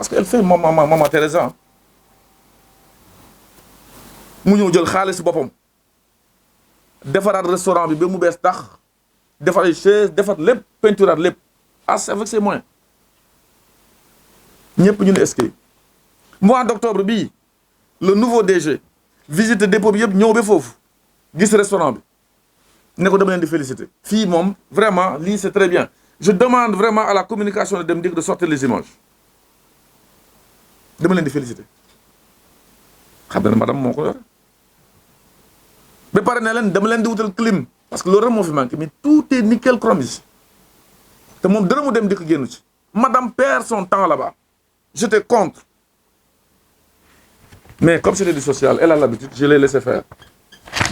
parce que elle fait maman Teresa mu ñëw jël xaalis boppam defaraat restaurant bi ba mu bees tax defar ay chaise defar lépp peinturaat lépp avec ses moyens ñëpp ñu ne est-ce que mois d'octobre bii le nouveau DG visite dépôt bi yëpp ñëw ba foofu gis restaurant bi ne ko dama leen di féliciter fii moom vraiment lii c'est très bien je demande vraiment à la communication de Dem Dikk de sortir les images dama leen di féliciter xam na ne madame moo ko yore ba pare ne leen dama leen di wutal clim parce que loolu rek moo fi manqué mais tout est nickel chrome ici te moom dara mu Dem Dikk génn ci madame perd son temps là-bas j'étais contre mais comme c'était du social elle a l'habitude je l'ai laissé faire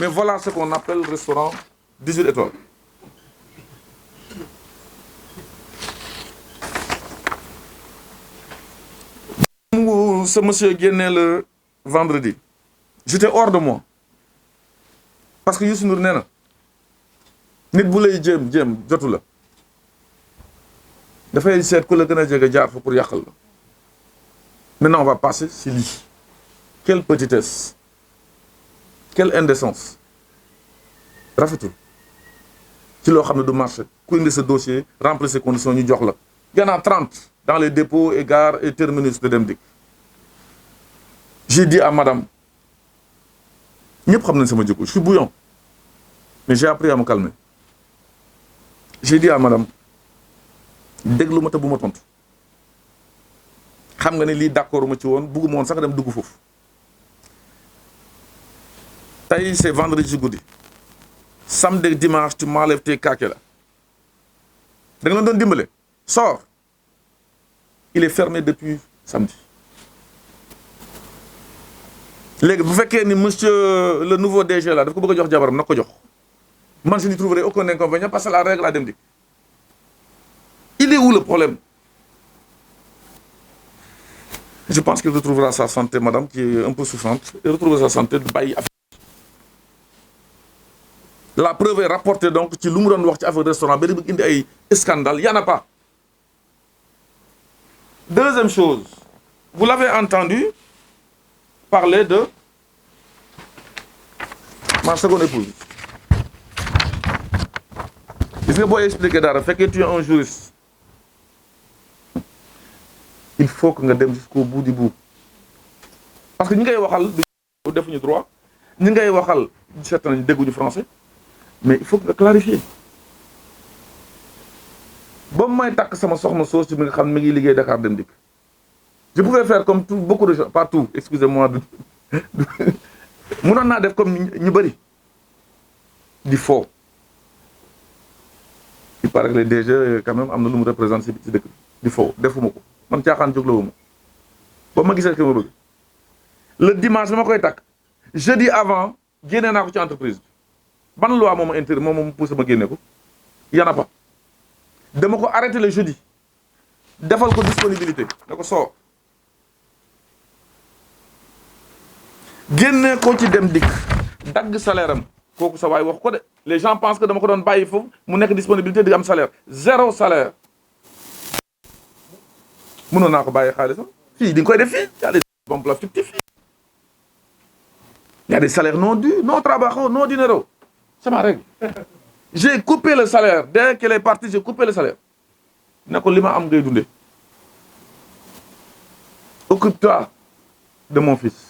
mais voilà ce qu'on appelle restaurant 18 étoiles ce monsieur génnee le vendredi j'étais hors de moi parce que Youssou Ndour nee na nit bu lay jéem jotu la dafay seet ku la gën a jege jaar fa pour yàqal la maintenant on va passer si lii quelle petitesse quelle indécence rafetul ci loo xam ne du marché ku indi sa dossier remplir ses conditions ñu jox la y en a 30 dans les dépôts et gares et terminus de Dem Dikk j'ai dit à madame ñëpp xam nañ sama jikko je suis bouillant mais j'ai appris à me calmer j'ai dit à madame déglu ma te bu ma tontu xam nga ne lii d'accord ma ci woon bugguma woon sax dem dugg foofu tey c'est vendredi ci guddi samedi dimanche tu m'enlèves tes kaake la da nga leen doon dimbale sors il est fermé depuis samedi léegi bu fekkee ni monsieur le nouveau DG là daf ko bëgg a jox jabaram na ko jox man je n'y trouverai aucun inconvénient parce que la règle à Dem Dikk il est où le problème je pense qu'il retrouvera sa santé madame qui est un peu souffrante et retrouvera sa santé bàyyi affaire la preuve est rapportée donc ci lu mu doon wax ci affaire restaurant ba bëgg indi ay scandale y en a pas. Deuxième chose, vous l'avez entendu parler de ma seconde épouse. Gis nga booy expliquer dara fekkee tu es un juriste il faut que nga dem jusqu'au bout du bout parce que ñi ngay waxal du defuñu droit ñi ngay waxal certains dégguñu français mais il faut que nga clarifier ba may takk sama soxna soos ci mi nga xam ne mi ngi liggéey Dakar Dem Dikk je pouvais faire comme tout beaucoup de gens pas tout excusez-moi mënoon naa def comme ñu bëri di faux il paraît que les DG quand même am na lu mu représente ci dëkk di faux defuma ko man caaxaan jóglawuma ba ma gisee ki ma bëgg le dimanche bi ma koy takk jeudi avant génnee naa ko ci entreprise bi ban loi moom intérêt moom poussé ma génne ko y en a pas dama ko arrêté le jeudi defal ko disponibilité da ko soo génne ko ci Dem Dikk dagg salaire am kooku sa waay wax ko de les gens pensent que dama ko doon bàyyi foofu mu nekk disponibilité di am salaire 0 salaire mënoon naa ko bàyyi xaalisam fii di nga koy def fii y a des emplois fictifs y a des salaires non dus non trabajo non dinero c'est ma règle j'ai coupé le salaire dès qu'elle est partie j'ai coupé le salaire ne ko li ma am ngay dundee occupe-toi de mon fils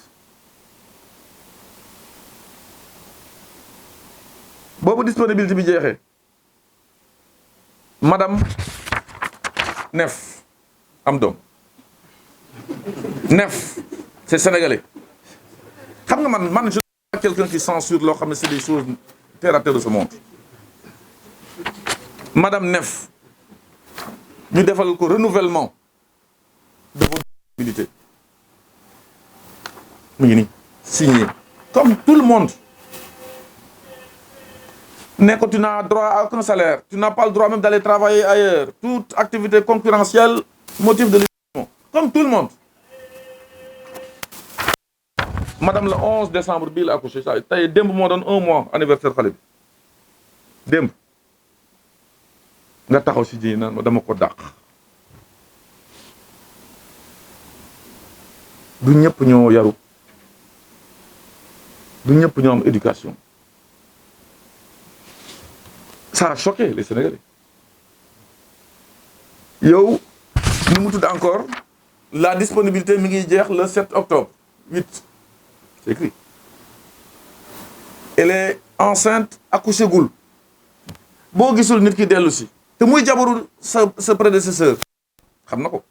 boobu disponibilité bi jeexee madame Nef am doom Nef c'est sénégalais xam nga man je suis pas quelqu'un qui censure loo xam ne c'est des choses terre à terre de ce monde madame Nef ñu defal ko renouvellement de votre disponibilité mu ngi nii signé comme tout le monde ne ko tu n'as droit à aucun salaire tu n'as pas le droit même d'aller travailler ailleurs toute activité concurrentielle motif de licenciement comme tout le monde madame le 11 décembre bii la accouché ça tey démb moo doon 1 mois anniversaire xale bi démb nga taxaw si ji naan ma dama ko dàq du ñëpp ñoo yaru du ñëpp ñoo am éducation ça a choqué les Sénégalais yow nu mu tudd encore la disponibilité mi ngi jeex le 7 octobre 8 c'est écrit elle est enceinte accouché gul boo gisul nit ki dellu si te muy jabaru sa prédécesseur xam na ko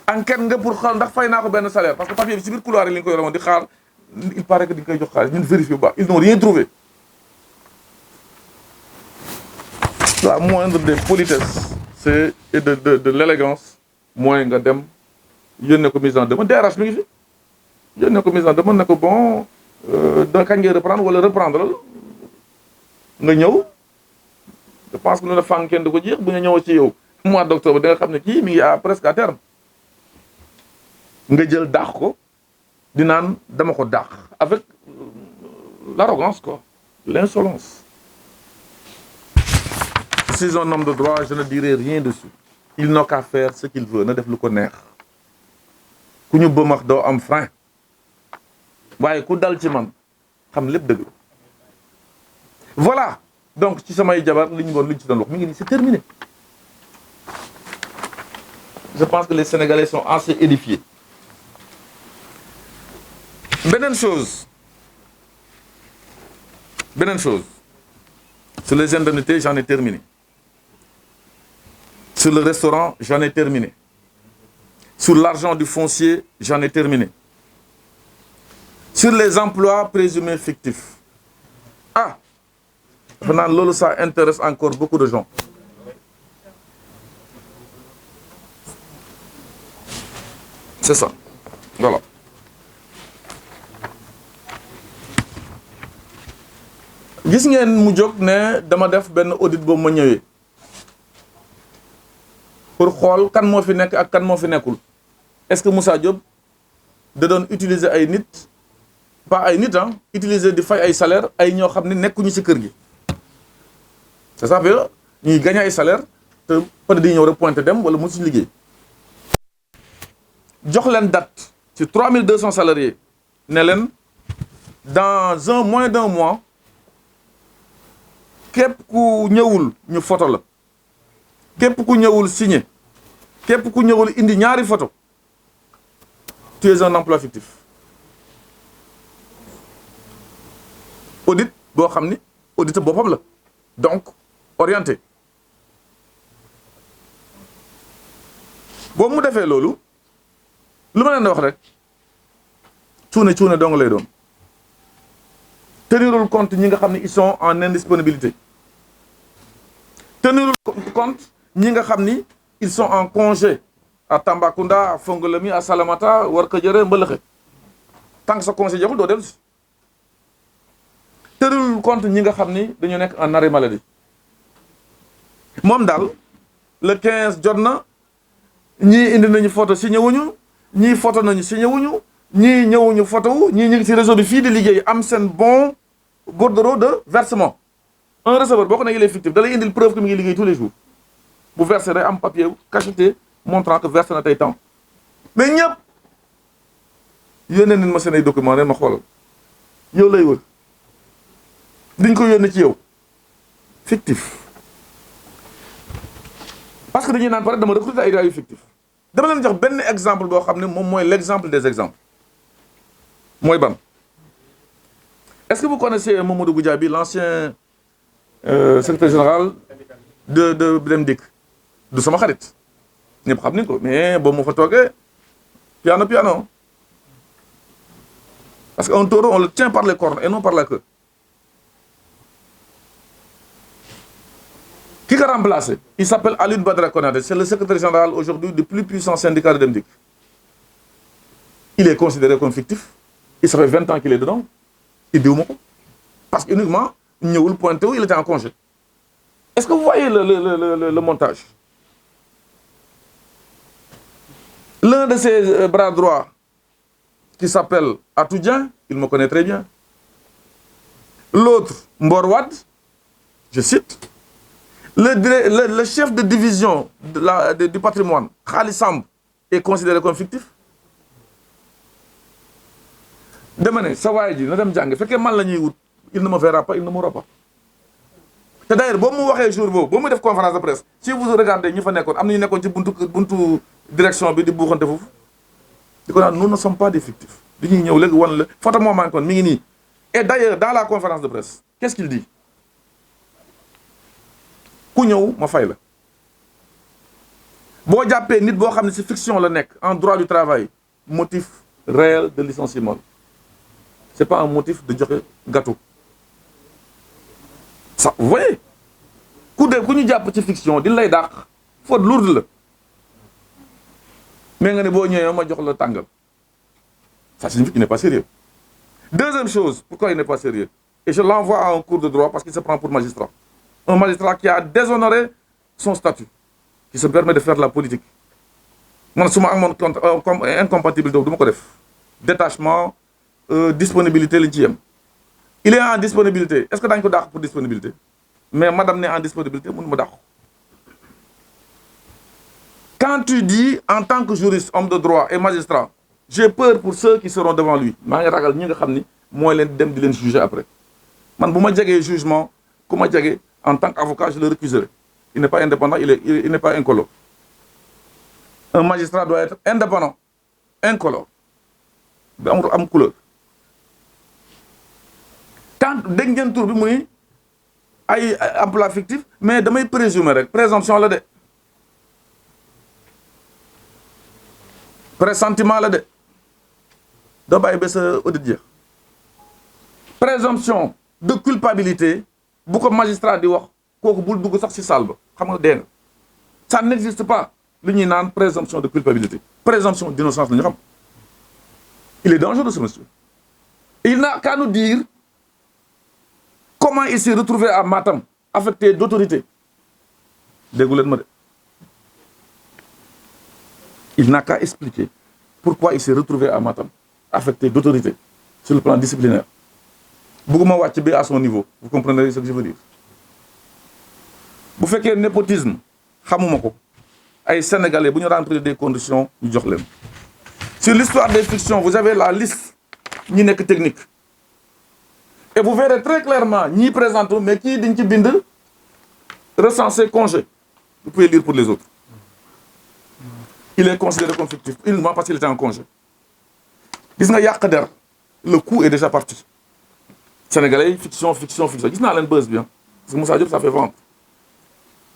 enquête nga pour xool ndax fay naa ko benn salaire parce que papier bi si biir couloir yi li ñu ko yore woon di xaar il paraît que di nga koy jox xaalis ñun vérifier bu baax ils n'ont rien trouvé la moindre des politesses c'est et de l'élégance mooy nga dem yónnee ko mise en demande DRH mi ngi fi yónnee ko mise en demande ne ko bon da kañ ngay reprendre wala reprendre nga ñëw je pense que lu ne fànn kenn du ko jeex bu nga ñëw ci yow mois d'octobre da nga xam ne kii mi ngi presque à terme nga jël dàq ko di naan dama ko dàq avec l'arrogance quoi l'insolence. Je suis un homme de droit, je ne dirai rien dessus. Il n'a qu'à faire ce qu'il veut na def lu ko neex ku ñu bëmax doo am frein waaye ku dal ci man xam lépp dëgg voilà donc ci samay jabar li ñu woon li ñu ci doon wax mi ngi nii c'est terminé. Je pense que les Sénégalais sont assez édifiés. Beneen chose sur les indemnités j'en ai terminé. Sur le restaurant, j'en ai terminé. Sur l'argent du foncier, j'en ai terminé. Sur les emplois présumés fictifs. Ah, maintenant, ça intéresse encore beaucoup de gens. C'est ça. Voilà. Gis ngeen mu jóg ne dama def benn audit boobu ma ñëwee. Pour xool kan moo fi nekk ak kan moo fi nekkul est-ce que Moussa Diop da doon utiliser ay nit pas ay nit utiliser di fay ay salaire ay ñoo xam ne nekkuñu ci kër gi c'est ça fait ñuy gagner ay salaire te peut-être di ñëw rek pointé dem wala mosuñu liggéey jox leen date ci 3200 salariés ne leen dans moins d'un mois képp ku ñëwul ñu photo la képp ku ñëwul signé képp ku ñëwul indi ñaari photo tu es un emploi fictif audit boo xam ni audit boppam la donc orienté boobu mu defee loolu lu ma leen di wax rek cuune dong lay doon tenirul compte ñi nga xam ne ils sont en indisponibilité tenirul compte ñi nga xam ni ils sont en congé à Tambacounda à Fongolemi à Salamata war ko jëre mbëlëxe tant que sa congé jeexul doo dellu si tenirul compte ñi nga xam ni dañu nekk en arrêt maladie moom daal le 15 jot na ñii indi nañu photo signé wuñu ñii photo nañu signé wuñu ñii ñëwuñu photo wu ñii ñu ngi ci réseau bi fii di liggéey am seen bon bordereau de versement un receveur boo ko ne il est fictif da lay indil preuve que mi ngi liggéey tous les jours bu versé day am papier cacheté montrant que versé na tey temps mais ñëpp yónnee nañ ma seen ay documents ren ma xoolal yow lay wër diñ ko yónnee ci yow fictif parce que dañuy naan pare dama recruter ay yu fictif dama leen jox benn exemple boo xam ne moom mooy l'exemple des exemples mooy ban est-ce que vous connaissez Mamadou Goudiaby l'ancien secrétaire général de Dem Dikk du sama xarit ñëpp xam nañ ko mais boobu moo fa toogee piano parce que un taureau on le tient par les cornes et non par la queue qui l'a remplacé il s'appelle Alioune Badara Konate c'est le secrétaire général aujourd'hui du plus puissant syndicat de Dem Dikk il est considéré comme fictif il ça fait 20 ans qu'il est dedans il diwuma ko parce que uniquement ñëwul pointé wu il était en congé est-ce que vous voyez le montage l'un de ses bras droits qui s'appelle Atou Dieng il me connaît très bien l'autre Mbor Wade je cite le chef de division du patrimoine Khali Samb est considéré comme fictif dama ne sa waay ji na dem jàng fekkee man la ñuy wut il ne me verra pas il ne m'aura pas te d'ailleurs boo mu waxee jour boobu boo mu def conférence de presse si vous regardez ñi fa nekkoon am na ñu nekkoon ci buntu direction bi di buuxante foofu di ko naan nous ne sommes pas des fictifs di ñuy ñëw léegi wan la photo moo manqué woon mi ngi nii et d'ailleurs dans la conférence de presse qu'est-ce qu'il dit ku ñëw ma fay la boo jàppee nit boo xam ne ci fiction la nekk en droit du travail motif réel de licenciement c'est pas un motif de joxe gâteau ça vous voyez ku ñu jàpp ci fiction di lay dàq faute lourde la mais nga ne boo ñëwee ma jox la tàngal ça signifie qu'il n'est pas sérieux. Deuxième chose, pourquoi il n'est pas sérieux? Et je l'envoie à un cours de droit parce qu'il se prend pour magistrat. Un magistrat qui a déshonoré son statut, qui se permet de faire de la politique. Moi, je suis incompatible, donc détachement, disponibilité, il est en disponibilité. Est-ce que tu as un pour disponibilité? Mais madame n'est en disponibilité, je ne sais. Quand tu dis, en tant que juriste, homme de droit et magistrat, j'ai peur pour ceux qui seront devant lui. Je vais ragal ñi nga xam ni mooy leen dem di leen juger après. Man bu ma jegee jugement ku ma jege en tant qu'avocat je le récuserai. Il n'est pas indépendant, il n'est pas incolore. Un magistrat doit être indépendant, incolore. bi amul am couleur. Quand dégg ngeen tur bi mu ni ay emploi fictif mais damay présumer rek présomption la de. Pressentiment la de. doo bàyyi ba sa audit jeex présomption de culpabilité bu ko magistrat di wax kooku bul dugg sax ci salle ba xam nga dee nga ça n'existe pas li ñuy naan présomption de culpabilité présomption d'innocence la ñu xam il est dangereux ce monsieur il n'a qu'à nous dire comment il s'est retrouvé à Matam affecté d'autorité déggu leen ma de il n'a qu'à expliquer pourquoi il s'est retrouvé à Matam affecté d'autorité sur le plan disciplinaire. Bëgguma wàcc bi à son niveau, vous comprenez ce que je veux dire. Bu fekkee népotisme xamuma ko ay Sénégalais bu ñu remplir des conditions ñu jox leen. Sur l'histoire des fictions, vous avez la liste ñi nekk technique. Et vous verrez très clairement ñi présente mais kii dañ ci bind recensé congé. Vous pouvez lire pour les autres. Il est considéré comme fictif uniquement parce qu'il était en congé. Gis nga yàq der le coup est déjà parti sénégalais fiction gis naa leen buzz bien parce que Moussa Diop ça fait vendre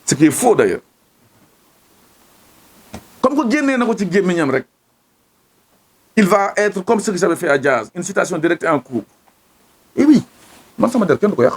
ce qui est faux d'ailleurs comme que génnee na ko ci gémmiñam rek il va être comme ce que j'avais fait à Diaz une citation directe et en cours et oui man sama der kenn du ko yàq